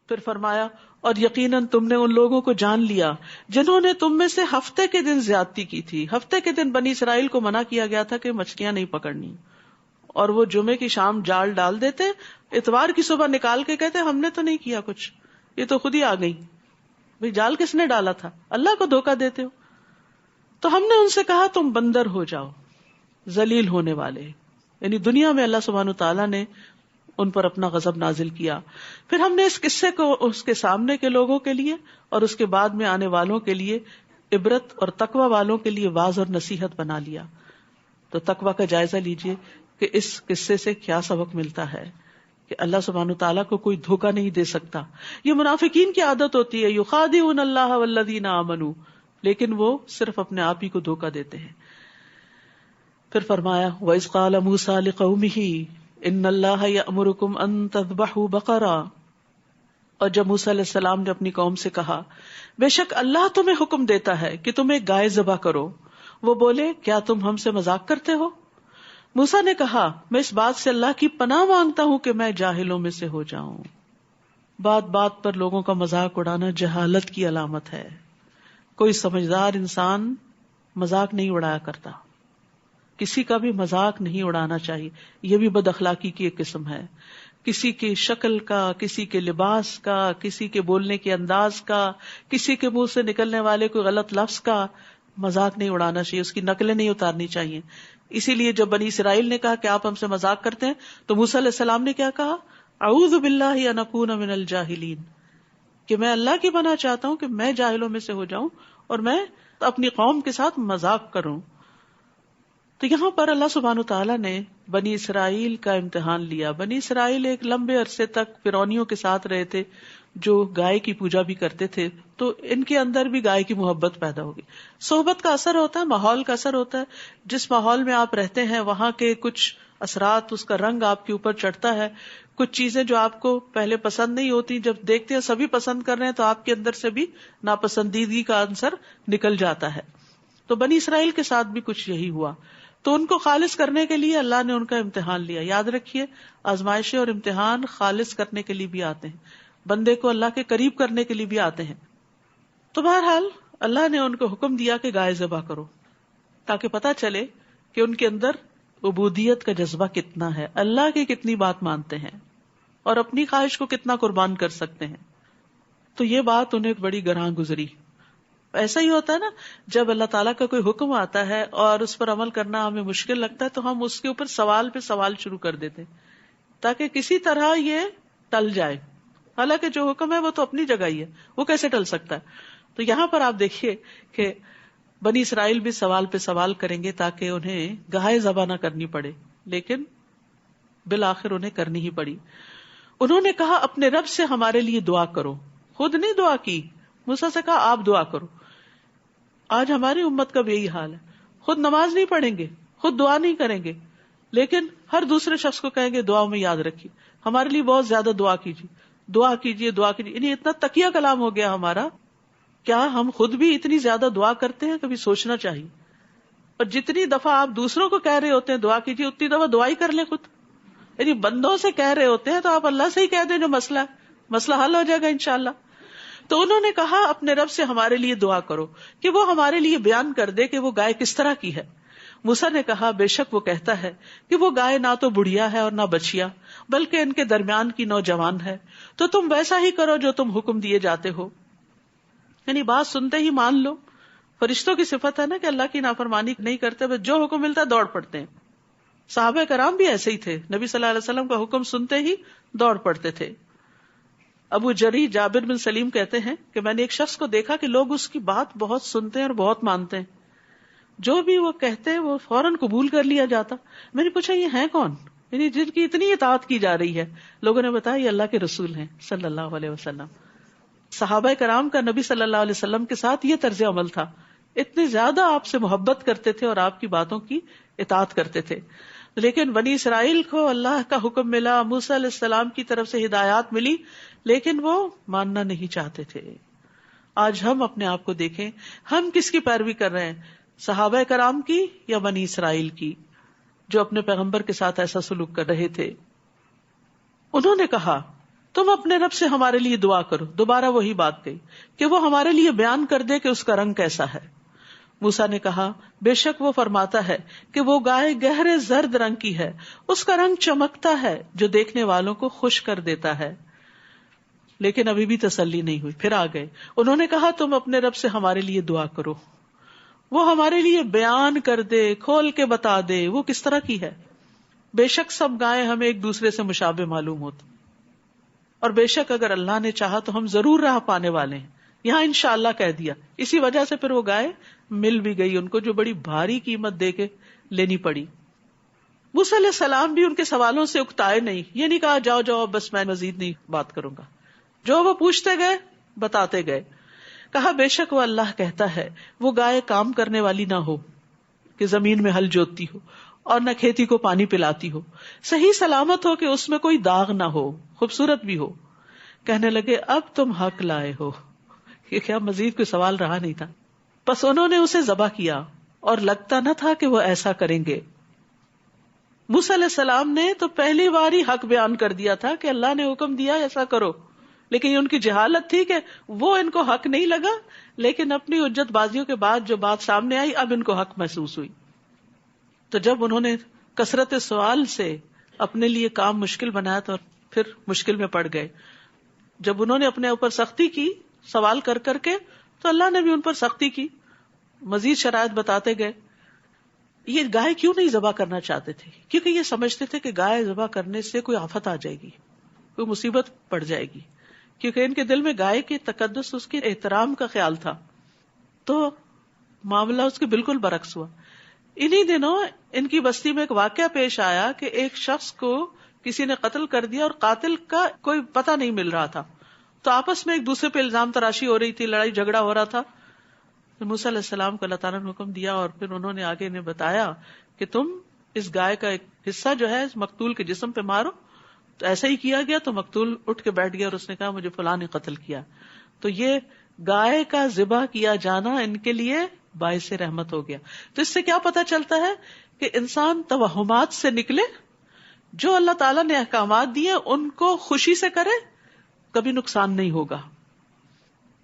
پھر فرمایا اور یقیناً تم نے ان لوگوں کو جان لیا جنہوں نے تم میں سے ہفتے کے دن زیادتی کی تھی. ہفتے کے دن بنی اسرائیل کو منع کیا گیا تھا کہ مچھلیاں نہیں پکڑنی، اور وہ جمعے کی شام جال ڈال دیتے، اتوار کی صبح نکال کے کہتے ہم نے تو نہیں کیا کچھ، یہ تو خود ہی آ گئی. بھئی جال کس نے ڈالا تھا؟ اللہ کو دھوکہ دیتے ہو. تو ہم نے ان سے کہا تم بندر ہو جاؤ، ذلیل ہونے والے. یعنی دنیا میں اللہ سبحانہ وتعالیٰ نے ان پر اپنا غضب نازل کیا. پھر ہم نے اس قصے کو اس کے سامنے کے لوگوں کے لیے اور اس کے بعد میں آنے والوں کے لیے عبرت اور تقوی والوں کے لیے واعظ اور نصیحت بنا لیا. تو تقوی کا جائزہ لیجئے کہ اس قصے سے کیا سبق ملتا ہے کہ اللہ سبحانہ وتعالیٰ کو کوئی دھوکہ نہیں دے سکتا. یہ منافقین کی عادت ہوتی ہے، یخادعون اللہ والذین آمنوا، لیکن وہ صرف اپنے آپ ہی کو دھوکہ دیتے ہیں. پھر فرمایا وَإِذْ قَالَ مُوسَىٰ لِقَوْمِهِ ان اللہ یأمرکم ان تذبحوا بقرہ، اور جب موسیٰ علیہ السلام نے اپنی قوم سے کہا بے شک اللہ تمہیں حکم دیتا ہے کہ تم ایک گائے ذبح کرو، وہ بولے کیا تم ہم سے مذاق کرتے ہو؟ موسیٰ نے کہا میں اس بات سے اللہ کی پناہ مانگتا ہوں کہ میں جاہلوں میں سے ہو جاؤں. بات بات پر لوگوں کا مذاق اڑانا جہالت کی علامت ہے. کوئی سمجھدار انسان مذاق نہیں اڑایا کرتا، کسی کا بھی مذاق نہیں اڑانا چاہیے. یہ بھی بد اخلاقی کی ایک قسم ہے. کسی کی شکل کا، کسی کے لباس کا، کسی کے بولنے کے انداز کا، کسی کے منہ سے نکلنے والے کوئی غلط لفظ کا مذاق نہیں اڑانا چاہیے، اس کی نقلیں نہیں اتارنی چاہیے. اسی لیے جب بنی اسرائیل نے کہا کہ آپ ہم سے مذاق کرتے ہیں تو موسیٰ علیہ السلام نے کیا کہا؟ اعوذ باللہ ان اکون من الجاہلین، کہ میں اللہ کی پناہ چاہتا ہوں کہ میں جاہلوں میں سے ہو جاؤں اور میں اپنی قوم کے ساتھ مذاق کروں. تو یہاں پر اللہ سبحانہ وتعالیٰ نے بنی اسرائیل کا امتحان لیا. بنی اسرائیل ایک لمبے عرصے تک فرعونیوں کے ساتھ رہے تھے جو گائے کی پوجا بھی کرتے تھے، تو ان کے اندر بھی گائے کی محبت پیدا ہوگی. صحبت کا اثر ہوتا ہے، ماحول کا اثر ہوتا ہے. جس ماحول میں آپ رہتے ہیں وہاں کے کچھ اثرات، اس کا رنگ آپ کے اوپر چڑھتا ہے. کچھ چیزیں جو آپ کو پہلے پسند نہیں ہوتی، جب دیکھتے ہیں سبھی پسند کر رہے ہیں تو آپ کے اندر سے بھی ناپسندیدگی کا عنصر نکل جاتا ہے. تو بنی اسرائیل کے ساتھ بھی کچھ یہی ہوا. تو ان کو خالص کرنے کے لیے اللہ نے ان کا امتحان لیا. یاد رکھیے آزمائشیں اور امتحان خالص کرنے کے لیے بھی آتے ہیں، بندے کو اللہ کے قریب کرنے کے لیے بھی آتے ہیں. تو بہرحال اللہ نے ان کو حکم دیا کہ گائے ذبح کرو، تاکہ پتہ چلے کہ ان کے اندر عبودیت کا جذبہ کتنا ہے، اللہ کی کتنی بات مانتے ہیں اور اپنی خواہش کو کتنا قربان کر سکتے ہیں. تو یہ بات انہیں بڑی گراں گزری. ایسا ہی ہوتا ہے نا، جب اللہ تعالیٰ کا کوئی حکم آتا ہے اور اس پر عمل کرنا ہمیں مشکل لگتا ہے تو ہم اس کے اوپر سوال پہ سوال شروع کر دیتے ہیں تاکہ کسی طرح یہ ٹل جائے. حالانکہ جو حکم ہے وہ تو اپنی جگہ ہی ہے، وہ کیسے ٹل سکتا ہے؟ تو یہاں پر آپ دیکھیے کہ بنی اسرائیل بھی سوال پہ سوال کریں گے تاکہ انہیں گائے ذبح نہ کرنی پڑے، لیکن بالآخر انہیں کرنی ہی پڑی. انہوں نے کہا اپنے رب سے ہمارے لیے دعا کرو. خود نہیں دعا کی، موسیٰ سے کہا آپ دعا کرو. آج ہماری امت کا بھی یہی حال ہے، خود نماز نہیں پڑھیں گے، خود دعا نہیں کریں گے، لیکن ہر دوسرے شخص کو کہیں گے دعا میں یاد رکھیے، ہمارے لیے بہت زیادہ دعا کیجیے، دعا کیجیے، دعا کیجیے. یعنی اتنا تکیہ کلام ہو گیا ہمارا. کیا ہم خود بھی اتنی زیادہ دعا کرتے ہیں؟ کبھی سوچنا چاہیے. اور جتنی دفعہ آپ دوسروں کو کہہ رہے ہوتے ہیں دعا کیجیے، اتنی دفعہ دعا ہی کر لیں خود. یعنی بندوں سے کہہ رہے ہوتے ہیں تو آپ اللہ سے ہی کہہ دیں جو مسئلہ ہے، مسئلہ حل ہو جائے گا انشاءاللہ. تو انہوں نے کہا اپنے رب سے ہمارے لیے دعا کرو کہ وہ ہمارے لیے بیان کر دے کہ وہ گائے کس طرح کی ہے. موسیٰ نے کہا بے شک وہ کہتا ہے کہ وہ گائے نہ تو بڑھیا ہے اور نہ بچیا، بلکہ ان کے درمیان کی نوجوان ہے. تو تم ویسا ہی کرو جو تم حکم دیے جاتے ہو. یعنی بات سنتے ہی مان لو. فرشتوں کی صفت ہے نا کہ اللہ کی نافرمانی نہیں کرتے، بس جو حکم ملتا ہے دوڑ پڑتے ہیں. صحابہ کرام بھی ایسے ہی تھے، نبی صلی اللہ علیہ وسلم کا حکم سنتے ہی دوڑ پڑتے تھے. ابو جری جابر بن سلیم کہتے ہیں کہ میں نے ایک شخص کو دیکھا کہ لوگ اس کی بات بہت سنتے ہیں اور بہت مانتے ہیں، جو بھی وہ کہتے ہیں وہ فوراً قبول کر لیا جاتا. میں نے پوچھا یہ ہیں کون، یعنی جن کی اتنی اطاعت کی جا رہی ہے؟ لوگوں نے بتایا یہ اللہ کے رسول ہیں صلی اللہ علیہ وسلم. صحابہ کرام کا نبی صلی اللہ علیہ وسلم کے ساتھ یہ طرز عمل تھا، اتنے زیادہ آپ سے محبت کرتے تھے اور آپ کی باتوں کی اطاعت کرتے تھے. لیکن بنی اسرائیل کو اللہ کا حکم ملا، موسیٰ علیہ السلام کی طرف سے ہدایات ملی، لیکن وہ ماننا نہیں چاہتے تھے. آج ہم اپنے آپ کو دیکھیں، ہم کس کی پیروی کر رہے ہیں، صحابہ کرام کی یا بنی اسرائیل کی جو اپنے پیغمبر کے ساتھ ایسا سلوک کر رہے تھے؟ انہوں نے کہا تم اپنے رب سے ہمارے لیے دعا کرو. دوبارہ وہی بات کہی کہ وہ ہمارے لیے بیان کر دے کہ اس کا رنگ کیسا ہے. موسیٰ نے کہا بے شک وہ فرماتا ہے کہ وہ گائے گہرے زرد رنگ کی ہے, اس کا رنگ چمکتا ہے جو دیکھنے والوں کو خوش کر دیتا ہے. لیکن ابھی بھی تسلی نہیں ہوئی, پھر آ گئے. انہوں نے کہا تم اپنے رب سے ہمارے لیے دعا کرو, وہ ہمارے لیے بیان کر دے, کھول کے بتا دے وہ کس طرح کی ہے. بے شک سب گائے ہمیں ایک دوسرے سے مشابہ معلوم ہوتی, اور بے شک اگر اللہ نے چاہا تو ہم ضرور راہ پانے والے ہیں. یہاں انشاءاللہ کہہ دیا, اسی وجہ سے پھر وہ گائے مل بھی گئی ان کو, جو بڑی بھاری قیمت دے کے لینی پڑی. موسیٰ علیہ السلام بھی ان کے سوالوں سے اکتائے نہیں, یہ نہیں کہا جاؤ جاؤ بس میں مزید نہیں بات کروں گا. جو وہ پوچھتے گئے بتاتے گئے. کہا بے شک وہ اللہ کہتا ہے وہ گائے کام کرنے والی نہ ہو کہ زمین میں ہل جوتتی ہو اور نہ کھیتی کو پانی پلاتی ہو, صحیح سلامت ہو کہ اس میں کوئی داغ نہ ہو, خوبصورت بھی ہو. کہنے لگے اب تم حق لائے ہو. یہ کیا مزید کوئی سوال رہا نہیں تھا. بس انہوں نے اسے ذبح کیا اور لگتا نہ تھا کہ وہ ایسا کریں گے. موسیٰ علیہ السلام نے تو پہلی بار ہی حق بیان کر دیا تھا کہ اللہ نے حکم دیا ایسا کرو, لیکن یہ ان کی جہالت تھی کہ وہ ان کو حق نہیں لگا, لیکن اپنی حجت بازیوں کے بعد جو بات سامنے آئی اب ان کو حق محسوس ہوئی. تو جب انہوں نے کثرت سوال سے اپنے لیے کام مشکل بنایا تو پھر مشکل میں پڑ گئے. جب انہوں نے اپنے اوپر سختی کی سوال کر کر کے تو اللہ نے بھی ان پر سختی کی, مزید شرائط بتاتے گئے. یہ گائے کیوں نہیں ذبح کرنا چاہتے تھے؟ کیونکہ یہ سمجھتے تھے کہ گائے ذبح کرنے سے کوئی آفت آ جائے گی, کوئی مصیبت پڑ جائے گی, کیونکہ ان کے دل میں گائے کی تقدس, اس کے احترام کا خیال تھا. تو معاملہ اس کے بالکل برعکس ہوا. انہی دنوں ان کی بستی میں ایک واقعہ پیش آیا کہ ایک شخص کو کسی نے قتل کر دیا اور قاتل کا کوئی پتہ نہیں مل رہا تھا. تو آپس میں ایک دوسرے پہ الزام تراشی ہو رہی تھی, لڑائی جھگڑا ہو رہا تھا. موسیٰ علیہ السلام کو اللہ تعالیٰ نے حکم دیا اور پھر انہوں نے آگے انہیں بتایا کہ تم اس گائے کا ایک حصہ جو ہے اس مقتول کے جسم پہ مارو. تو ایسا ہی کیا گیا. تو مقتول اٹھ کے بیٹھ گیا اور اس نے کہا مجھے فلاں نے قتل کیا. تو یہ گائے کا ذبح کیا جانا ان کے لیے باعث رحمت ہو گیا. تو اس سے کیا پتا چلتا ہے کہ انسان توہمات سے نکلے, جو اللہ تعالیٰ نے احکامات دیے ان کو خوشی سے کرے, کبھی نقصان نہیں ہوگا.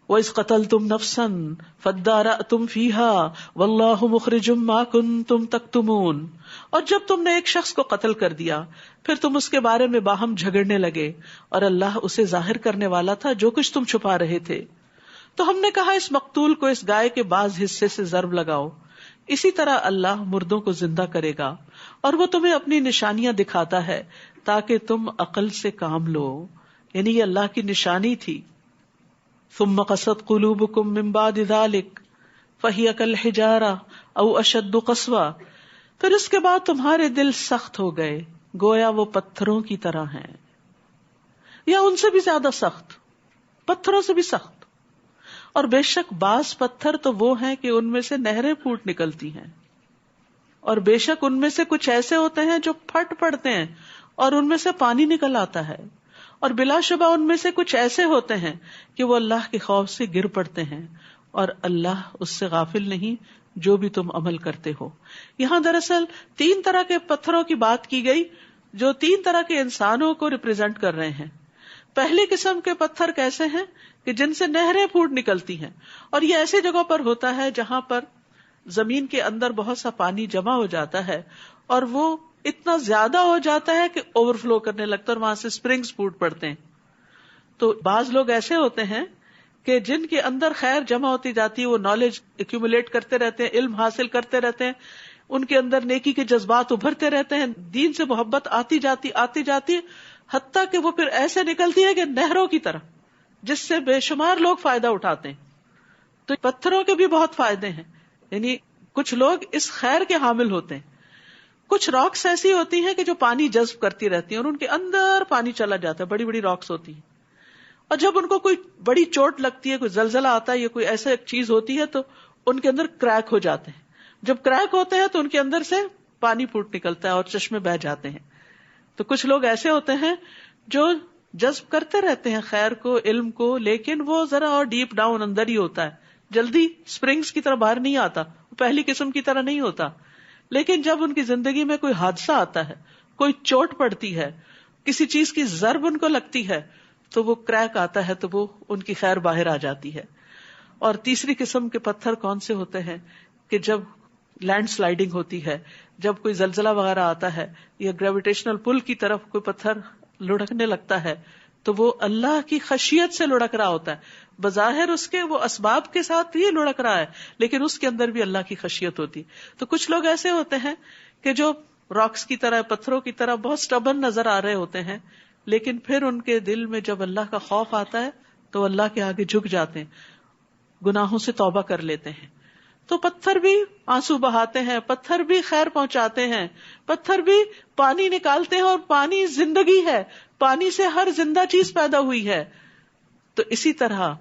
وَإِذْ قَتَلْتُمْ نَفْسًا فَادَّارَأْتُمْ فِيهَا وَاللَّهُ مُخْرِجٌ مَا كُنْتُمْ تَكْتُمُونَ. اور جب تم نے ایک شخص کو قتل کر دیا پھر تم اس کے بارے میں باہم جھگڑنے لگے اور اللہ اسے ظاہر کرنے والا تھا جو کچھ تم چھپا رہے تھے. تو ہم نے کہا اس مقتول کو اس گائے کے بعض حصے سے ضرب لگاؤ, اسی طرح اللہ مردوں کو زندہ کرے گا اور وہ تمہیں اپنی نشانیاں دکھاتا ہے تاکہ تم عقل سے کام لو. یعنی یہ اللہ کی نشانی تھی. ثم قست قلوبکم من بعد ذلک فہی کالحجارہ او اشد قسوہ. پھر اس کے بعد تمہارے دل سخت ہو گئے گویا وہ پتھروں کی طرح ہیں, یا ان سے بھی زیادہ سخت, پتھروں سے بھی سخت. اور بے شک بعض پتھر تو وہ ہیں کہ ان میں سے نہریں پھوٹ نکلتی ہیں, اور بے شک ان میں سے کچھ ایسے ہوتے ہیں جو پھٹ پڑتے ہیں اور ان میں سے پانی نکل آتا ہے, اور بلا شبہ ان میں سے کچھ ایسے ہوتے ہیں کہ وہ اللہ کے خوف سے گر پڑتے ہیں, اور اللہ اس سے غافل نہیں جو بھی تم عمل کرتے ہو. یہاں دراصل 3 طرح کے پتھروں کی بات کی گئی جو 3 طرح کے انسانوں کو ریپرزینٹ کر رہے ہیں. پہلی قسم کے پتھر کیسے ہیں کہ جن سے نہریں پھوٹ نکلتی ہیں, اور یہ ایسی جگہوں پر ہوتا ہے جہاں پر زمین کے اندر بہت سا پانی جمع ہو جاتا ہے اور وہ اتنا زیادہ ہو جاتا ہے کہ اوور فلو کرنے لگتا ہے اور وہاں سے اسپرنگز پھوٹ پڑتے ہیں. تو بعض لوگ ایسے ہوتے ہیں کہ جن کے اندر خیر جمع ہوتی جاتی ہے, وہ نالج ایکیومولیٹ کرتے رہتے ہیں, علم حاصل کرتے رہتے ہیں, ان کے اندر نیکی کے جذبات ابھرتے رہتے ہیں, دین سے محبت آتی جاتی حتیٰ کہ وہ پھر ایسے نکلتی ہے کہ نہروں کی طرح, جس سے بے شمار لوگ فائدہ اٹھاتے ہیں. تو پتھروں کے بھی بہت فائدے ہیں, یعنی کچھ لوگ اس خیر کے حامل ہوتے ہیں. کچھ راکس ایسی ہوتی ہیں کہ جو پانی جذب کرتی رہتی ہیں اور ان کے اندر پانی چلا جاتا ہے, بڑی بڑی راکس ہوتی ہیں, اور جب ان کو کوئی بڑی چوٹ لگتی ہے, کوئی زلزلہ آتا ہے یا کوئی ایسا چیز ہوتی ہے تو ان کے اندر کریک ہو جاتے ہیں. جب کریک ہوتے ہیں تو ان کے اندر سے پانی پھوٹ نکلتا ہے اور چشمے بہہ جاتے ہیں. تو کچھ لوگ ایسے ہوتے ہیں جو جذب کرتے رہتے ہیں خیر کو, علم کو, لیکن وہ ذرا اور ڈیپ ڈاؤن اندر ہی ہوتا ہے, جلدی سپرنگز کی طرح باہر نہیں آتا, پہلی قسم کی طرح نہیں ہوتا. لیکن جب ان کی زندگی میں کوئی حادثہ آتا ہے, کوئی چوٹ پڑتی ہے, کسی چیز کی ضرب ان کو لگتی ہے, تو وہ کریک آتا ہے تو وہ ان کی خیر باہر آ جاتی ہے. اور تیسری قسم کے پتھر کون سے ہوتے ہیں کہ جب لینڈ سلائڈنگ ہوتی ہے, جب کوئی زلزلہ وغیرہ آتا ہے یا گریویٹیشنل پل کی طرف کوئی پتھر لڑکنے لگتا ہے تو وہ اللہ کی خشیت سے لڑک رہا ہوتا ہے. بظاہر اس کے وہ اسباب کے ساتھ ہی لڑک رہا ہے لیکن اس کے اندر بھی اللہ کی خشیت ہوتی. تو کچھ لوگ ایسے ہوتے ہیں کہ جو راکس کی طرح, پتھروں کی طرح بہت سٹبن نظر آ رہے ہوتے ہیں, لیکن پھر ان کے دل میں جب اللہ کا خوف آتا ہے تو اللہ کے آگے جھک جاتے ہیں, گناہوں سے توبہ کر لیتے ہیں. تو پتھر بھی آنسو بہاتے ہیں, پتھر بھی خیر پہنچاتے ہیں, پتھر بھی پانی نکالتے ہیں, اور پانی زندگی ہے, پانی سے ہر زندہ چیز پیدا ہوئی ہے. تو اسی طرح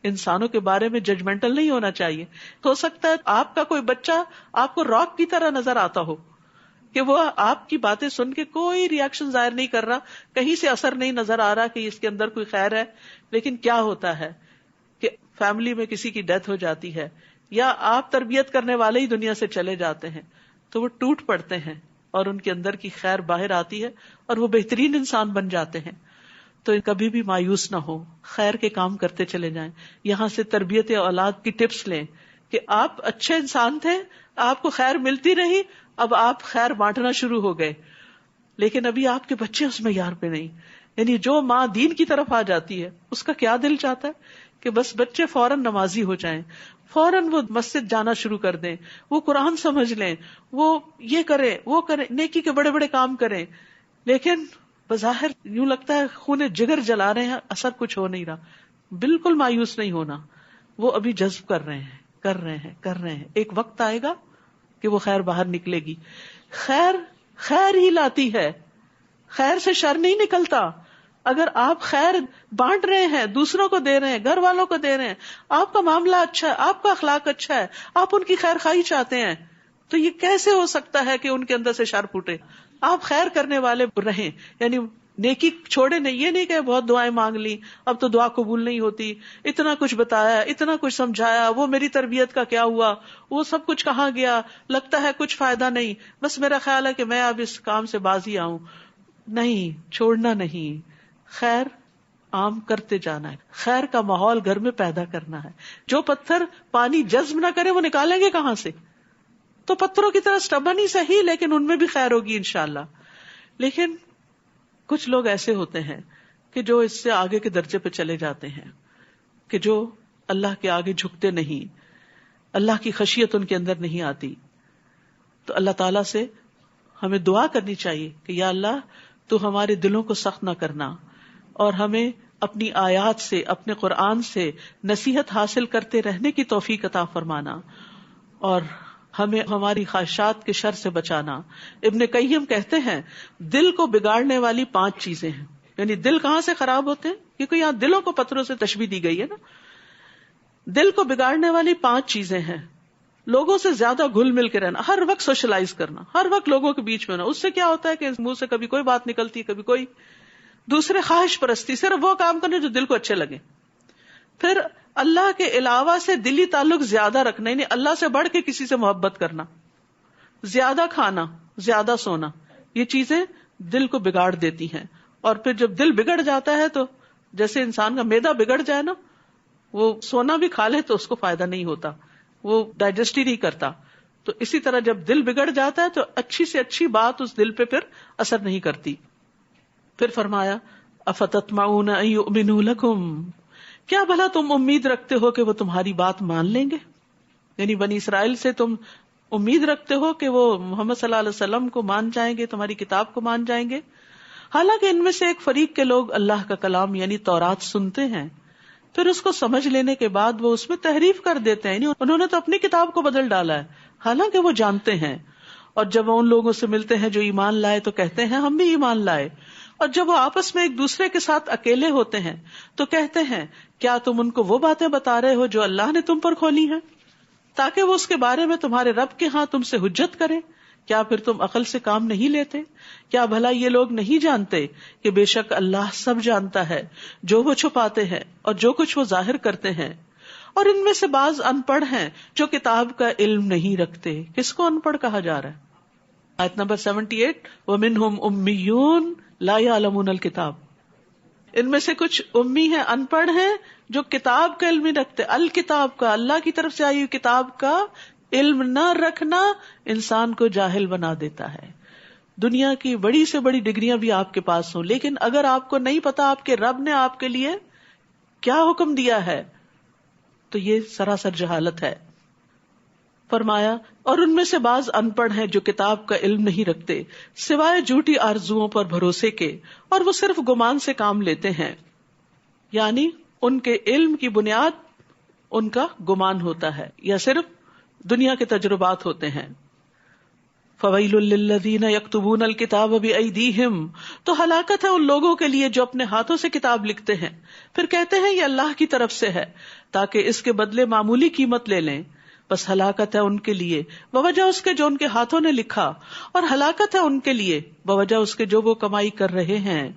انسانوں کے بارے میں ججمنٹل نہیں ہونا چاہیے. ہو سکتا ہے آپ کا کوئی بچہ آپ کو راک کی طرح نظر آتا ہو کہ وہ آپ کی باتیں سن کے کوئی ری ایکشن ظاہر نہیں کر رہا, کہیں سے اثر نہیں نظر آ رہا کہ اس کے اندر کوئی خیر ہے. لیکن کیا ہوتا ہے کہ فیملی میں کسی کی ڈیتھ ہو جاتی ہے یا آپ تربیت کرنے والے ہی دنیا سے چلے جاتے ہیں تو وہ ٹوٹ پڑتے ہیں اور ان کے اندر کی خیر باہر آتی ہے اور وہ بہترین انسان بن جاتے ہیں. تو کبھی بھی مایوس نہ ہو, خیر کے کام کرتے چلے جائیں. یہاں سے تربیت اولاد کی ٹپس لیں کہ آپ اچھے انسان تھے, آپ کو خیر ملتی رہی, اب آپ خیر بانٹنا شروع ہو گئے, لیکن ابھی آپ کے بچے اس معیار پہ نہیں. یعنی جو ماں دین کی طرف آ جاتی ہے اس کا کیا دل چاہتا ہے کہ بس بچے فوراً نمازی ہو جائیں, فوراً وہ مسجد جانا شروع کر دیں, وہ قرآن سمجھ لیں, وہ یہ کریں وہ کریں, نیکی کے بڑے بڑے کام کریں. لیکن بظاہر یوں لگتا ہے خون جگر جلا رہے ہیں, اثر کچھ ہو نہیں رہا. بالکل مایوس نہیں ہونا, وہ ابھی جذب کر رہے ہیں. ایک وقت آئے گا کہ وہ خیر باہر نکلے گی. خیر ہی لاتی ہے, خیر سے شر نہیں نکلتا. اگر آپ خیر بانٹ رہے ہیں, دوسروں کو دے رہے ہیں, گھر والوں کو دے رہے ہیں, آپ کا معاملہ اچھا ہے, آپ کا اخلاق اچھا ہے, آپ ان کی خیر خواہی چاہتے ہیں, تو یہ کیسے ہو سکتا ہے کہ ان کے اندر سے شر پھوٹے؟ آپ خیر کرنے والے رہیں, یعنی نیکی چھوڑے نہیں. یہ نہیں کہ بہت دعائیں مانگ لی اب تو دعا قبول نہیں ہوتی, اتنا کچھ بتایا, اتنا کچھ سمجھایا, وہ میری تربیت کا کیا ہوا, وہ سب کچھ کہاں گیا, لگتا ہے کچھ فائدہ نہیں, بس میرا خیال ہے کہ میں اب اس کام سے باز ہی آؤں. نہیں, چھوڑنا نہیں, خیر عام کرتے جانا ہے, خیر کا ماحول گھر میں پیدا کرنا ہے. جو پتھر پانی جذب نہ کرے وہ نکالیں گے کہاں سے؟ تو پتھروں کی طرح سٹبن ہی صحیح, لیکن ان میں بھی خیر ہوگی انشاءاللہ. لیکن کچھ لوگ ایسے ہوتے ہیں کہ جو اس سے آگے کے درجے پہ چلے جاتے ہیں, کہ جو اللہ کے آگے جھکتے نہیں, اللہ کی خشیت ان کے اندر نہیں آتی. تو اللہ تعالیٰ سے ہمیں دعا کرنی چاہیے کہ یا اللہ تو ہمارے دلوں کو سخت نہ کرنا, اور ہمیں اپنی آیات سے, اپنے قرآن سے نصیحت حاصل کرتے رہنے کی توفیق عطا فرمانا, اور ہمیں ہماری خواہشات کے شر سے بچانا. ابن قیم کہتے ہیں دل کو بگاڑنے والی 5 چیزیں ہیں. یعنی دل کہاں سے خراب ہوتے ہیں, کیونکہ یہاں دلوں کو پتھروں سے تشبیہ دی گئی ہے نا. دل کو بگاڑنے والی 5 چیزیں ہیں. لوگوں سے زیادہ گھل مل کے رہنا, ہر وقت سوشلائز کرنا, ہر وقت لوگوں کے بیچ میں ہونا. اس سے کیا ہوتا ہے کہ منہ سے کبھی کوئی بات نکلتی ہے, کبھی کوئی. دوسرے خواہش پرستی, صرف وہ کام کرنے جو دل کو اچھے لگے. پھر اللہ کے علاوہ سے دلی تعلق زیادہ رکھنا, یعنی اللہ سے بڑھ کے کسی سے محبت کرنا, زیادہ کھانا, زیادہ سونا, یہ چیزیں دل کو بگاڑ دیتی ہیں. اور پھر جب دل بگڑ جاتا ہے تو جیسے انسان کا معدہ بگڑ جائے نا, وہ سونا بھی کھا لے تو اس کو فائدہ نہیں ہوتا, وہ ڈائجسٹ ہی نہیں کرتا. تو اسی طرح جب دل بگڑ جاتا ہے تو اچھی سے اچھی بات اس دل پہ پھر اثر نہیں کرتی. پھر فرمایا افتطمعون ان یؤمنوا لکم, کیا بھلا تم امید رکھتے ہو کہ وہ تمہاری بات مان لیں گے؟ یعنی بنی اسرائیل سے تم امید رکھتے ہو کہ وہ محمد صلی اللہ علیہ وسلم کو مان جائیں گے, تمہاری کتاب کو مان جائیں گے. حالانکہ ان میں سے ایک فریق کے لوگ اللہ کا کلام یعنی تورات سنتے ہیں, پھر اس کو سمجھ لینے کے بعد وہ اس میں تحریف کر دیتے ہیں. یعنی انہوں نے تو اپنی کتاب کو بدل ڈالا ہے, حالانکہ وہ جانتے ہیں. اور جب وہ ان لوگوں سے ملتے ہیں جو ایمان لائے تو کہتے ہیں ہم بھی ایمان لائے. اور جب وہ آپس میں ایک دوسرے کے ساتھ اکیلے ہوتے ہیں تو کہتے ہیں کیا تم ان کو وہ باتیں بتا رہے ہو جو اللہ نے تم پر کھولی ہیں, تاکہ وہ اس کے بارے میں تمہارے رب کے ہاں تم سے حجت کریں؟ کیا پھر تم عقل سے کام نہیں لیتے؟ کیا بھلا یہ لوگ نہیں جانتے کہ بے شک اللہ سب جانتا ہے, جو وہ چھپاتے ہیں اور جو کچھ وہ ظاہر کرتے ہیں. اور ان میں سے بعض ان پڑھ ہیں جو کتاب کا علم نہیں رکھتے. کس کو ان پڑھ کہا جا رہا ہے؟ آیت نمبر 78, وَمِنْهُمْ أُمِّيُّونَ لَا يَعْلَمُونَ الْكِتَابَ. ان میں سے کچھ امی ہیں، ان پڑھ ہیں، جو کتاب کا علم نہیں رکھتے. الکتاب کا، اللہ کی طرف سے آئی ہوئی کتاب کا علم نہ رکھنا انسان کو جاہل بنا دیتا ہے. دنیا کی بڑی سے بڑی ڈگریاں بھی آپ کے پاس ہوں، لیکن اگر آپ کو نہیں پتا آپ کے رب نے آپ کے لیے کیا حکم دیا ہے تو یہ سراسر جہالت ہے. فرمایا اور ان میں سے بعض ان پڑھ ہیں جو کتاب کا علم نہیں رکھتے سوائے جھوٹی آرزوؤں پر بھروسے کے، اور وہ صرف گمان سے کام لیتے ہیں، یعنی ان کے علم کی بنیاد ان کا گمان ہوتا ہے یا صرف دنیا کے تجربات ہوتے ہیں. فویل للذین یکتبون الکتاب بایدیہم، تو ہلاکت ہے ان لوگوں کے لیے جو اپنے ہاتھوں سے کتاب لکھتے ہیں پھر کہتے ہیں یہ اللہ کی طرف سے ہے تاکہ اس کے بدلے معمولی قیمت لے لیں. بس ہلاکت ہے ان کے لیے بوجہ اس کے جو ان کے ہاتھوں نے لکھا، اور ہلاکت ہے ان کے لیے بوجہ اس کے جو وہ کمائی کر رہے ہیں.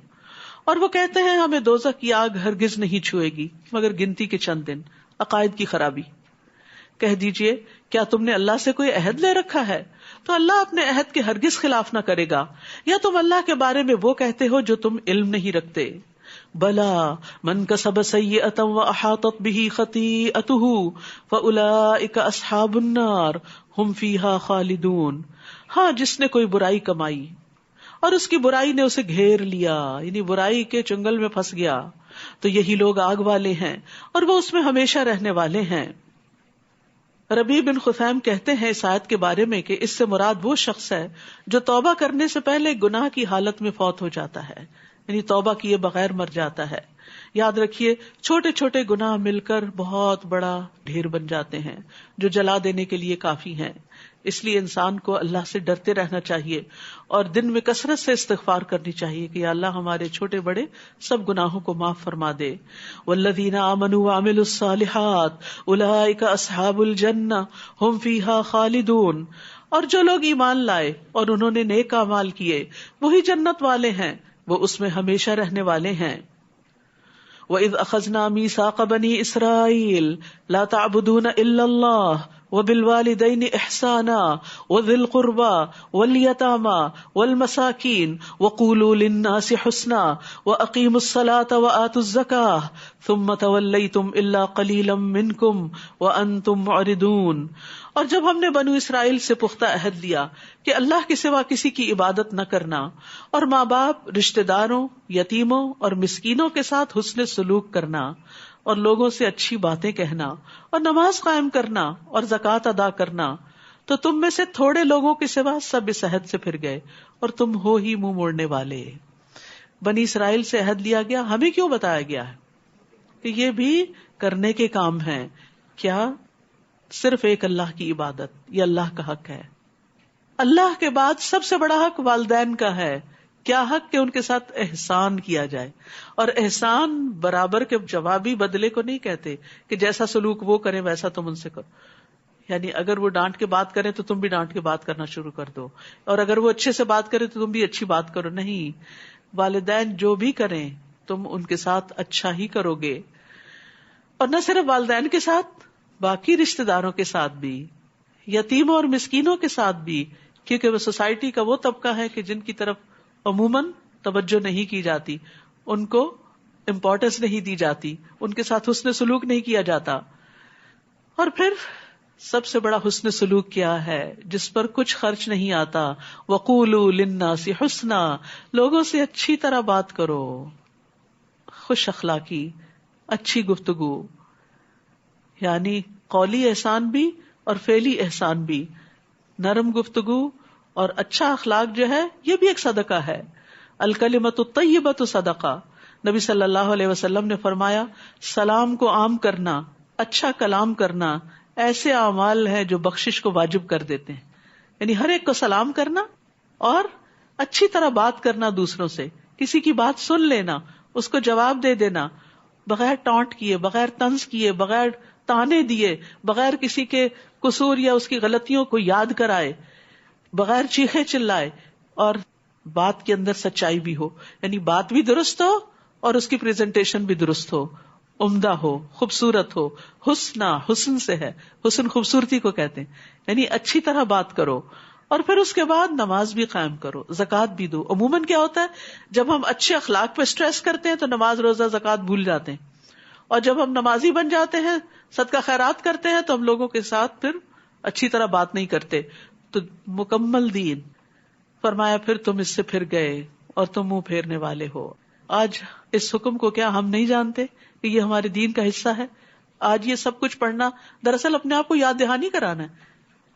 اور وہ کہتے ہیں ہمیں دوزخ کی آگ ہرگز نہیں چھوئے گی مگر گنتی کے چند دن. عقائد کی خرابی. کہہ دیجئے کیا تم نے اللہ سے کوئی عہد لے رکھا ہے تو اللہ اپنے عہد کے ہرگز خلاف نہ کرے گا، یا تم اللہ کے بارے میں وہ کہتے ہو جو تم علم نہیں رکھتے. بلا من کسب سیئۃ واحاطت به خطیئته فاولئک اصحاب النار هم فیہا خالدون. ہاں جس نے کوئی برائی کمائی اور اس کی برائی نے اسے گھیر لیا، یعنی برائی کے چنگل میں پھنس گیا، تو یہی لوگ آگ والے ہیں اور وہ اس میں ہمیشہ رہنے والے ہیں. ربیع بن خثیم کہتے ہیں اس آیت کے بارے میں کہ اس سے مراد وہ شخص ہے جو توبہ کرنے سے پہلے گناہ کی حالت میں فوت ہو جاتا ہے، یعنی توبہ کیے بغیر مر جاتا ہے. یاد رکھیے چھوٹے چھوٹے گناہ مل کر بہت بڑا ڈھیر بن جاتے ہیں جو جلا دینے کے لیے کافی ہیں. اس لیے انسان کو اللہ سے ڈرتے رہنا چاہیے اور دن میں کثرت سے استغفار کرنی چاہیے کہ یا اللہ ہمارے چھوٹے بڑے سب گناہوں کو معاف فرما دے. والذین آمنوا وعملوا الصالحات اولئک اصحاب الجنہ ھم فیہا خالدون. اور جو لوگ ایمان لائے اور انہوں نے نیک اعمال کیے وہی جنت والے ہیں، وہ اس میں ہمیشہ رہنے والے ہیں. وَإِذْ أَخَذْنَا مِيثَاقَ بَنِي إِسْرَائِيلَ لَا تَعْبُدُونَ إِلَّا اللَّهَ وَبِالْوَالِدَيْنِ إِحْسَانًا وَذِي الْقُرْبَى وَالْيَتَامَى وَالْمَسَاكِينِ وَقُولُوا لِلنَّاسِ حُسْنًا وَأَقِيمُوا الصَّلَاةَ وَآتُوا الزَّكَاةَ ثُمَّ تَوَلَّيْتُمْ إِلَّا قَلِيلًا مِّنكُمْ وَأَنتُمْ مُعْرِضُونَ. اور جب ہم نے بنو اسرائیل سے پختہ عہد لیا کہ اللہ کے سوا کسی کی عبادت نہ کرنا، اور ماں باپ، رشتہ داروں، یتیموں اور مسکینوں کے ساتھ حسن سلوک کرنا، اور لوگوں سے اچھی باتیں کہنا، اور نماز قائم کرنا اور زکوٰۃ ادا کرنا، تو تم میں سے تھوڑے لوگوں کے سوا سب اس عہد سے پھر گئے اور تم ہو ہی منہ موڑنے والے. بنی اسرائیل سے عہد لیا گیا، ہمیں کیوں بتایا گیا ہے کہ یہ بھی کرنے کے کام ہیں؟ کیا؟ صرف ایک اللہ کی عبادت، یہ اللہ کا حق ہے. اللہ کے بعد سب سے بڑا حق والدین کا ہے. کیا حق؟ کہ ان کے ساتھ احسان کیا جائے. اور احسان برابر کے جوابی بدلے کو نہیں کہتے کہ جیسا سلوک وہ کریں ویسا تم ان سے کرو. یعنی اگر وہ ڈانٹ کے بات کریں تو تم بھی ڈانٹ کے بات کرنا شروع کر دو، اور اگر وہ اچھے سے بات کریں تو تم بھی اچھی بات کرو. نہیں، والدین جو بھی کریں تم ان کے ساتھ اچھا ہی کرو گے. اور نہ صرف والدین کے ساتھ، باقی رشتہ داروں کے ساتھ بھی، یتیموں اور مسکینوں کے ساتھ بھی، کیونکہ وہ سوسائٹی کا وہ طبقہ ہے کہ جن کی طرف عموماً توجہ نہیں کی جاتی، ان کو امپورٹنس نہیں دی جاتی، ان کے ساتھ حسن سلوک نہیں کیا جاتا. اور پھر سب سے بڑا حسن سلوک کیا ہے جس پر کچھ خرچ نہیں آتا؟ وَقُولُوا لِلنَّاسِ حُسْنًا، لوگوں سے اچھی طرح بات کرو، خوش اخلاقی، اچھی گفتگو، یعنی قولی احسان بھی اور فعلی احسان بھی. نرم گفتگو اور اچھا اخلاق جو ہے یہ بھی ایک صدقہ ہے. الکلمۃ الطیبۃ صدقہ. نبی صلی اللہ علیہ وسلم نے فرمایا سلام کو عام کرنا، اچھا کلام کرنا ایسے اعمال ہیں جو بخشش کو واجب کر دیتے ہیں. یعنی ہر ایک کو سلام کرنا اور اچھی طرح بات کرنا دوسروں سے، کسی کی بات سن لینا، اس کو جواب دے دینا، بغیر ٹانٹ کیے، بغیر طنز کیے، بغیر تانے دیے، بغیر کسی کے قصور یا اس کی غلطیوں کو یاد کرائے، بغیر چیخے چلائے، اور بات کے اندر سچائی بھی ہو. یعنی بات بھی درست ہو اور اس کی پریزنٹیشن بھی درست ہو، عمدہ ہو، خوبصورت ہو. حسن سے ہے، حسن خوبصورتی کو کہتے ہیں. یعنی اچھی طرح بات کرو اور پھر اس کے بعد نماز بھی قائم کرو، زکوٰۃ بھی دو. عموماً کیا ہوتا ہے جب ہم اچھے اخلاق پہ اسٹریس کرتے ہیں تو نماز روزہ زکوٰۃ بھول جاتے ہیں، اور جب ہم نمازی بن جاتے ہیں صدقہ خیرات کرتے ہیں تو ہم لوگوں کے ساتھ پھر اچھی طرح بات نہیں کرتے. تو مکمل دین. فرمایا پھر تم اس سے پھر گئے اور تم منہ پھیرنے والے ہو. آج اس حکم کو کیا ہم نہیں جانتے کہ یہ ہمارے دین کا حصہ ہے؟ آج یہ سب کچھ پڑھنا دراصل اپنے آپ کو یاد دہانی کرانا ہے.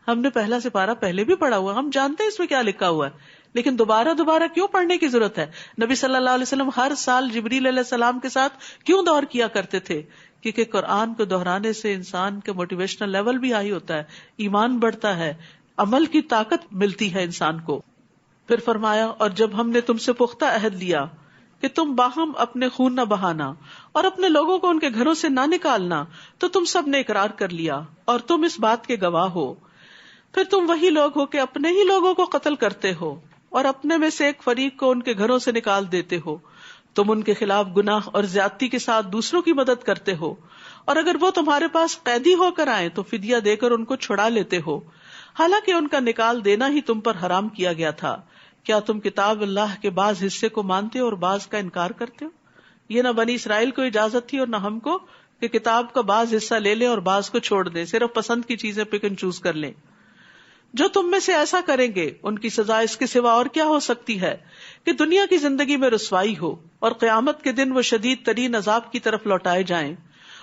ہم نے پہلا سپارہ پہلے بھی پڑھا ہوا، ہم جانتے ہیں اس میں کیا لکھا ہوا ہے، لیکن دوبارہ کیوں پڑھنے کی ضرورت ہے؟ نبی صلی اللہ علیہ وسلم ہر سال جبریل علیہ السلام کے ساتھ کیوں دور کیا کرتے تھے؟ کیونکہ قرآن کو دہرانے سے انسان کے موٹیویشنل لیول بھی ہائی ہوتا ہے، ایمان بڑھتا ہے، عمل کی طاقت ملتی ہے انسان کو. پھر فرمایا اور جب ہم نے تم سے پختہ عہد لیا کہ تم باہم اپنے خون نہ بہانا اور اپنے لوگوں کو ان کے گھروں سے نہ نکالنا، تو تم سب نے اقرار کر لیا اور تم اس بات کے گواہ ہو. پھر تم وہی لوگ ہو کہ اپنے ہی لوگوں کو قتل کرتے ہو اور اپنے میں سے ایک فریق کو ان کے گھروں سے نکال دیتے ہو. تم ان کے خلاف گناہ اور زیادتی کے ساتھ دوسروں کی مدد کرتے ہو، اور اگر وہ تمہارے پاس قیدی ہو کر آئیں تو فدیہ دے کر ان کو چھڑا لیتے ہو، حالانکہ ان کا نکال دینا ہی تم پر حرام کیا گیا تھا. کیا تم کتاب اللہ کے بعض حصے کو مانتے ہو اور بعض کا انکار کرتے ہو؟ یہ نہ بنی اسرائیل کو اجازت تھی اور نہ ہم کو کہ کتاب کا بعض حصہ لے لیں اور بعض کو چھوڑ دیں، صرف پسند کی چیزیں پک اینڈ چوز کر لیں. جو تم میں سے ایسا کریں گے ان کی سزا اس کے سوا اور کیا ہو سکتی ہے کہ دنیا کی زندگی میں رسوائی ہو اور قیامت کے دن وہ شدید ترین عذاب کی طرف لوٹائے جائیں.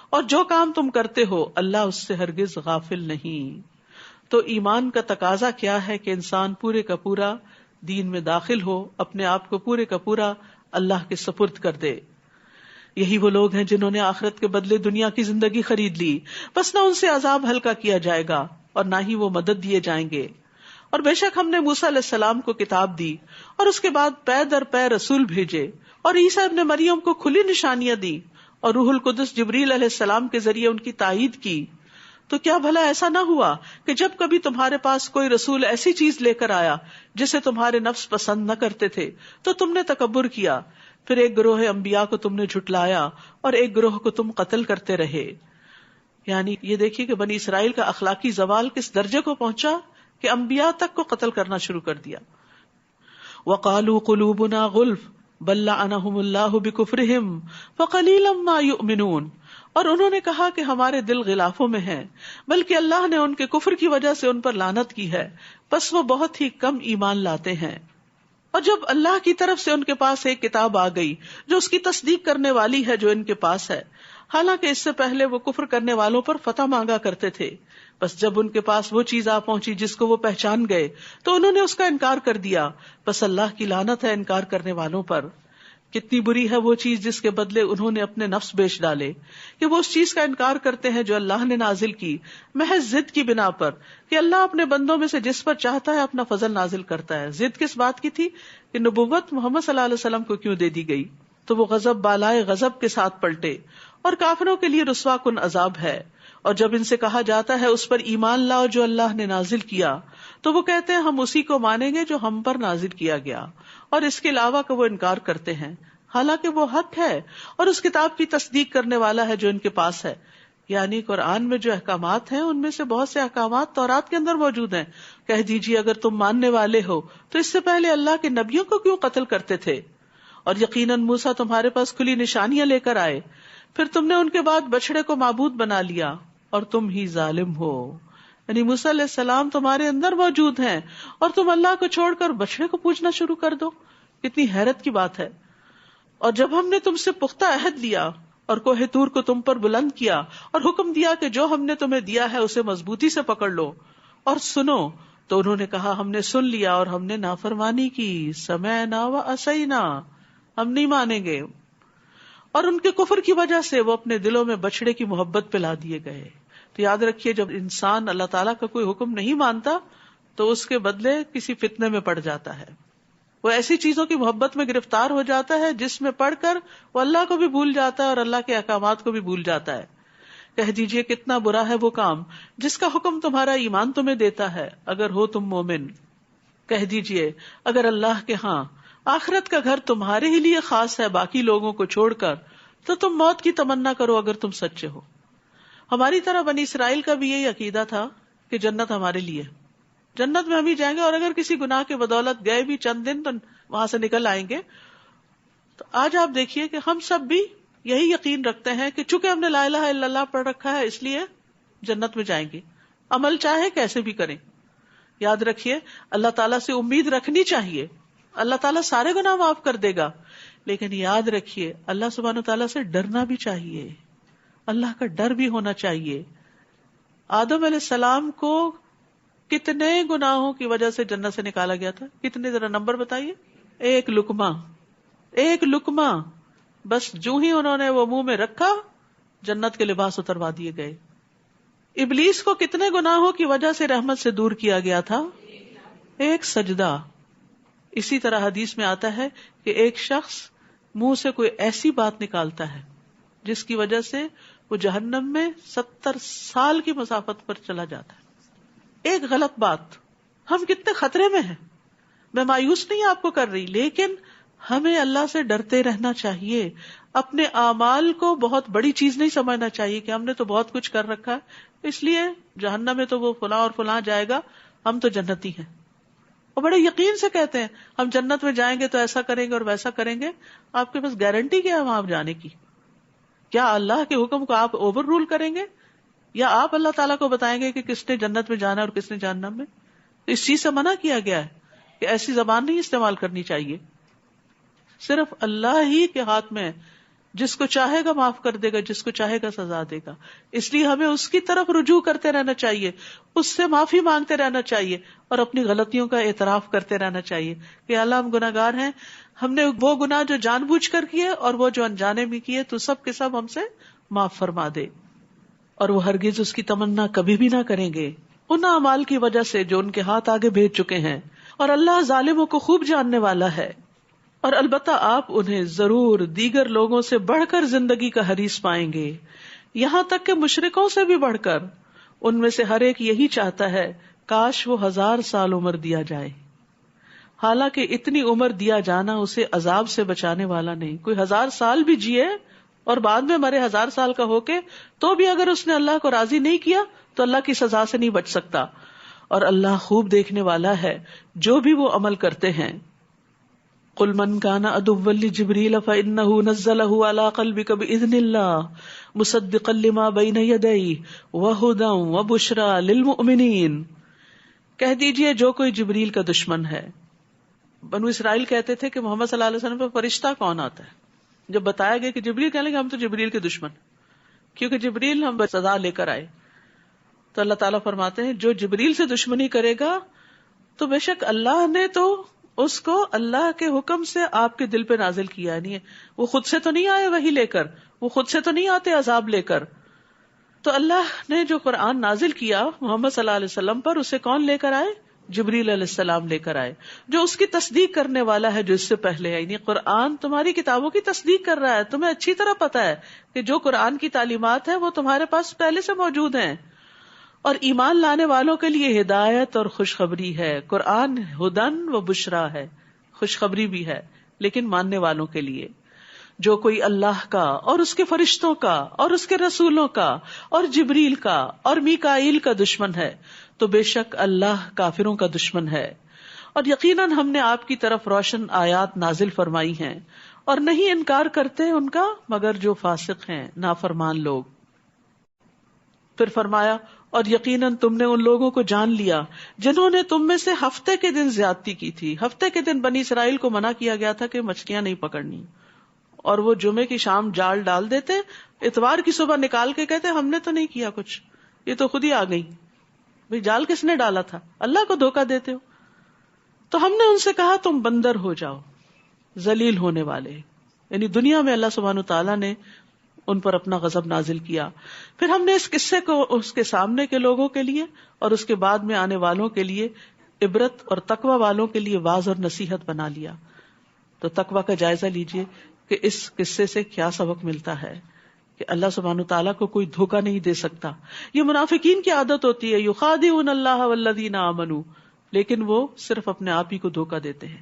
اور جو کام تم کرتے ہو اللہ اس سے ہرگز غافل نہیں. تو ایمان کا تقاضا کیا ہے کہ انسان پورے کا پورا دین میں داخل ہو، اپنے آپ کو پورے کا پورا اللہ کے سپرد کر دے. یہی وہ لوگ ہیں جنہوں نے آخرت کے بدلے دنیا کی زندگی خرید لی، بس نہ ان سے عذاب ہلکا کیا جائے گا اور نہ ہی وہ مدد دیے جائیں گے. اور بے شک ہم نے موسیٰ علیہ السلام کو کتاب دی اور اس کے بعد پے در پے رسول بھیجے، اور عیسیٰ ابن مریم کو کھلی نشانیاں دی، اور روح القدس جبریل علیہ السلام کے ذریعے ان کی تائید کی. تو کیا بھلا ایسا نہ ہوا کہ جب کبھی تمہارے پاس کوئی رسول ایسی چیز لے کر آیا جسے تمہارے نفس پسند نہ کرتے تھے تو تم نے تکبر کیا، پھر ایک گروہ انبیاء کو تم نے جھٹلایا اور ایک گروہ کو تم قتل کرتے رہے. یعنی یہ دیکھیے کہ بنی اسرائیل کا اخلاقی زوال کس درجے کو پہنچا کہ انبیاء تک کو قتل کرنا شروع کر دیا. وَقَالُوا قُلُوبُنَا غُلْفٌ بَل لَّعَنَهُمُ اللَّهُ بِكُفْرِهِمْ فَقَلِيلًا مَّا يُؤْمِنُونَ. اور انہوں نے کہا کہ ہمارے دل غلافوں میں ہیں، بلکہ اللہ نے ان کے کفر کی وجہ سے ان پر لعنت کی ہے، بس وہ بہت ہی کم ایمان لاتے ہیں. اور جب اللہ کی طرف سے ان کے پاس ایک کتاب آ گئی جو اس کی تصدیق کرنے والی ہے جو ان کے پاس ہے، حالانکہ اس سے پہلے وہ کفر کرنے والوں پر فتح مانگا کرتے تھے، بس جب ان کے پاس وہ چیز آ پہنچی جس کو وہ پہچان گئے تو انہوں نے اس کا انکار کر دیا، بس اللہ کی لعنت ہے انکار کرنے والوں پر. کتنی بری ہے وہ چیز جس کے بدلے انہوں نے اپنے نفس بیچ ڈالے، کہ وہ اس چیز کا انکار کرتے ہیں جو اللہ نے نازل کی محض ضد کی بنا پر کہ اللہ اپنے بندوں میں سے جس پر چاہتا ہے اپنا فضل نازل کرتا ہے. ضد کس بات کی تھی؟ کہ نبوت محمد صلی اللہ علیہ وسلم کو کیوں دے دی گئی. تو وہ غضب بالائے غضب کے ساتھ پلٹے، اور کافروں کے لیے رسوا کن عذاب ہے. اور جب ان سے کہا جاتا ہے اس پر ایمان لاؤ جو اللہ نے نازل کیا، تو وہ کہتے ہیں ہم اسی کو مانیں گے جو ہم پر نازل کیا گیا، اور اس کے علاوہ کا وہ انکار کرتے ہیں، حالانکہ وہ حق ہے اور اس کتاب کی تصدیق کرنے والا ہے جو ان کے پاس ہے. یعنی قرآن میں جو احکامات ہیں ان میں سے بہت سے احکامات تورات کے اندر موجود ہیں. کہہ دیجیے اگر تم ماننے والے ہو تو اس سے پہلے اللہ کے نبیوں کو کیوں قتل کرتے تھے؟ اور یقیناً موسیٰ تمہارے پاس کھلی نشانیاں لے کر آئے، پھر تم نے ان کے بعد بچڑے کو معبود بنا لیا اور تم ہی ظالم ہو. یعنی موسیٰ علیہ السلام تمہارے اندر موجود ہیں اور تم اللہ کو چھوڑ کر بچڑے کو پوجنا شروع کر دو. کتنی حیرت کی بات ہے. اور جب ہم نے تم سے پختہ عہد لیا اور کوہ طور کو تم پر بلند کیا اور حکم دیا کہ جو ہم نے تمہیں دیا ہے اسے مضبوطی سے پکڑ لو اور سنو، تو انہوں نے کہا ہم نے سن لیا اور ہم نے نافرمانی کی، سمعنا و عصینا، ہم نہیں مانیں گے. اور ان کے کفر کی وجہ سے وہ اپنے دلوں میں بچڑے کی محبت پلا دیے گئے. تو یاد رکھیے جب انسان اللہ تعالیٰ کا کوئی حکم نہیں مانتا تو اس کے بدلے کسی فتنے میں پڑ جاتا ہے، وہ ایسی چیزوں کی محبت میں گرفتار ہو جاتا ہے جس میں پڑھ کر وہ اللہ کو بھی بھول جاتا ہے اور اللہ کے احکامات کو بھی بھول جاتا ہے. کہہ دیجئے کتنا برا ہے وہ کام جس کا حکم تمہارا ایمان تمہیں دیتا ہے اگر ہو تم مومن. کہہ دیجئے اگر اللہ کے ہاں آخرت کا گھر تمہارے ہی لیے خاص ہے باقی لوگوں کو چھوڑ کر، تو تم موت کی تمنا کرو اگر تم سچے ہو. ہماری طرح بنی اسرائیل کا بھی یہی عقیدہ تھا کہ جنت ہمارے لیے، جنت میں ہم ہی جائیں گے، اور اگر کسی گناہ کے بدولت گئے بھی چند دن تو وہاں سے نکل آئیں گے. تو آج آپ دیکھیے کہ ہم سب بھی یہی یقین رکھتے ہیں کہ چونکہ ہم نے لا الہ الا اللہ پڑھ رکھا ہے اس لیے جنت میں جائیں گے، عمل چاہے کیسے بھی کریں. یاد رکھیے اللہ تعالیٰ سے امید رکھنی چاہیے، اللہ تعالیٰ سارے گناہ معاف کر دے گا، لیکن یاد رکھیے اللہ سبحانہ تعالیٰ سے ڈرنا بھی چاہیے، اللہ کا ڈر بھی ہونا چاہیے. آدم علیہ السلام کو کتنے گناہوں کی وجہ سے جنت سے نکالا گیا تھا؟ کتنے، ذرا نمبر بتائیے. ایک لقمہ بس جو ہی انہوں نے وہ منہ میں رکھا جنت کے لباس اتروا دیے گئے. ابلیس کو کتنے گناہوں کی وجہ سے رحمت سے دور کیا گیا تھا؟ ایک سجدہ. اسی طرح حدیث میں آتا ہے کہ ایک شخص منہ سے کوئی ایسی بات نکالتا ہے جس کی وجہ سے وہ جہنم میں 70 سال کی مسافت پر چلا جاتا ہے. ایک غلط بات. ہم کتنے خطرے میں ہیں. میں مایوس نہیں آپ کو کر رہی، لیکن ہمیں اللہ سے ڈرتے رہنا چاہیے. اپنے اعمال کو بہت بڑی چیز نہیں سمجھنا چاہیے کہ ہم نے تو بہت کچھ کر رکھا ہے اس لیے جہنم میں تو وہ فلاں اور فلاں جائے گا، ہم تو جنتی ہیں. اور بڑے یقین سے کہتے ہیں ہم جنت میں جائیں گے تو ایسا کریں گے اور ویسا کریں گے. آپ کے پاس گارنٹی کیا ہے وہاں جانے کی؟ کیا اللہ کے حکم کو آپ اوور رول کریں گے، یا آپ اللہ تعالیٰ کو بتائیں گے کہ کس نے جنت میں جانا ہے اور کس نے جہنم میں؟ اس چیز سے منع کیا گیا ہے کہ ایسی زبان نہیں استعمال کرنی چاہیے. صرف اللہ ہی کے ہاتھ میں، جس کو چاہے گا معاف کر دے گا، جس کو چاہے گا سزا دے گا. اس لیے ہمیں اس کی طرف رجوع کرتے رہنا چاہیے، اس سے معافی مانگتے رہنا چاہیے، اور اپنی غلطیوں کا اعتراف کرتے رہنا چاہیے کہ اللہ ہم گناہ گار ہیں، ہم نے وہ گناہ جو جان بوجھ کر کیے اور وہ جو انجانے میں کیے تو سب کے سب ہم سے معاف فرما دے. اور وہ ہرگز اس کی تمنا کبھی بھی نہ کریں گے ان اعمال کی وجہ سے جو ان کے ہاتھ آگے بھیج چکے ہیں. اور اللہ ظالموں کو خوب جاننے والا ہے. اور البتہ آپ انہیں ضرور دیگر لوگوں سے بڑھ کر زندگی کا حریص پائیں گے، یہاں تک کہ مشرکوں سے بھی بڑھ کر. ان میں سے ہر ایک یہی چاہتا ہے کاش وہ 1000 سال عمر دیا جائے، حالانکہ اتنی عمر دیا جانا اسے عذاب سے بچانے والا نہیں. کوئی 1000 سال بھی جیے اور بعد میں مرے 1000 سال کا ہو کے، تو بھی اگر اس نے اللہ کو راضی نہیں کیا تو اللہ کی سزا سے نہیں بچ سکتا. اور اللہ خوب دیکھنے والا ہے جو بھی وہ عمل کرتے ہیں. قل من كان عدوا لجبريل فإنه نزله على قلبك بإذن الله مصدقا لما بين يديه وهدى وبشرى للمؤمنين. کہہ دیجئے جو کوئی جبریل کا دشمن ہے. بنو اسرائیل کہتے تھے کہ محمد صلی اللہ علیہ وسلم پہ فرشتہ کون آتا ہے؟ جب بتایا گیا کہ جبریل، کہنے لگے ہم تو جبریل کے دشمن، کیونکہ جبریل ہم سزا لے کر آئے. تو اللہ تعالیٰ فرماتے ہیں جو جبریل سے دشمنی کرے گا تو بے شک اللہ نے تو اس کو اللہ کے حکم سے آپ کے دل پہ نازل کیا. نہیں ہے وہ خود سے تو نہیں آئے وحی لے کر، وہ خود سے تو نہیں آتے عذاب لے کر. تو اللہ نے جو قرآن نازل کیا محمد صلی اللہ علیہ وسلم پر، اسے کون لے کر آئے؟ جبریل علیہ السلام لے کر آئے، جو اس کی تصدیق کرنے والا ہے جو اس سے پہلے ہے. یعنی قرآن تمہاری کتابوں کی تصدیق کر رہا ہے. تمہیں اچھی طرح پتا ہے کہ جو قرآن کی تعلیمات ہیں وہ تمہارے پاس پہلے سے موجود ہیں. اور ایمان لانے والوں کے لیے ہدایت اور خوشخبری ہے. قرآن ہدن و بشرا ہے، خوشخبری بھی ہے، لیکن ماننے والوں کے لیے. جو کوئی اللہ کا اور اس کے فرشتوں کا اور اس کے رسولوں کا اور جبریل کا اور میکائیل کا دشمن ہے تو بے شک اللہ کافروں کا دشمن ہے. اور یقیناً ہم نے آپ کی طرف روشن آیات نازل فرمائی ہیں اور نہیں انکار کرتے ان کا مگر جو فاسق ہیں، نافرمان لوگ. پھر فرمایا اور یقیناً تم نے ان لوگوں کو جان لیا جنہوں نے تم میں سے ہفتے کے دن زیادتی کی تھی. ہفتے کے دن بنی اسرائیل کو منع کیا گیا تھا کہ مچھلیاں نہیں پکڑنی، اور وہ جمعے کی شام جال ڈال دیتے، اتوار کی صبح نکال کے کہتے ہم نے تو نہیں کیا کچھ، یہ تو خود ہی آ گئی. بھئی جال کس نے ڈالا تھا؟ اللہ کو دھوکہ دیتے ہو. تو ہم نے ان سے کہا تم بندر ہو جاؤ، ذلیل ہونے والے. یعنی دنیا میں اللہ سبحانہ وتعالیٰ نے ان پر اپنا غضب نازل کیا. پھر ہم نے اس قصے کو اس کے سامنے کے لوگوں کے لیے اور اس کے بعد میں آنے والوں کے لیے عبرت اور تقوی والوں کے لیے واعظ اور نصیحت بنا لیا. تو تقوی کا جائزہ لیجئے کہ اس قصے سے کیا سبق ملتا ہے کہ اللہ سبحانہ تعالیٰ کو کوئی دھوکہ نہیں دے سکتا. یہ منافقین کی عادت ہوتی ہے، یخادعون اللہ والذین آمنوا، لیکن وہ صرف اپنے آپ ہی کو دھوکہ دیتے ہیں.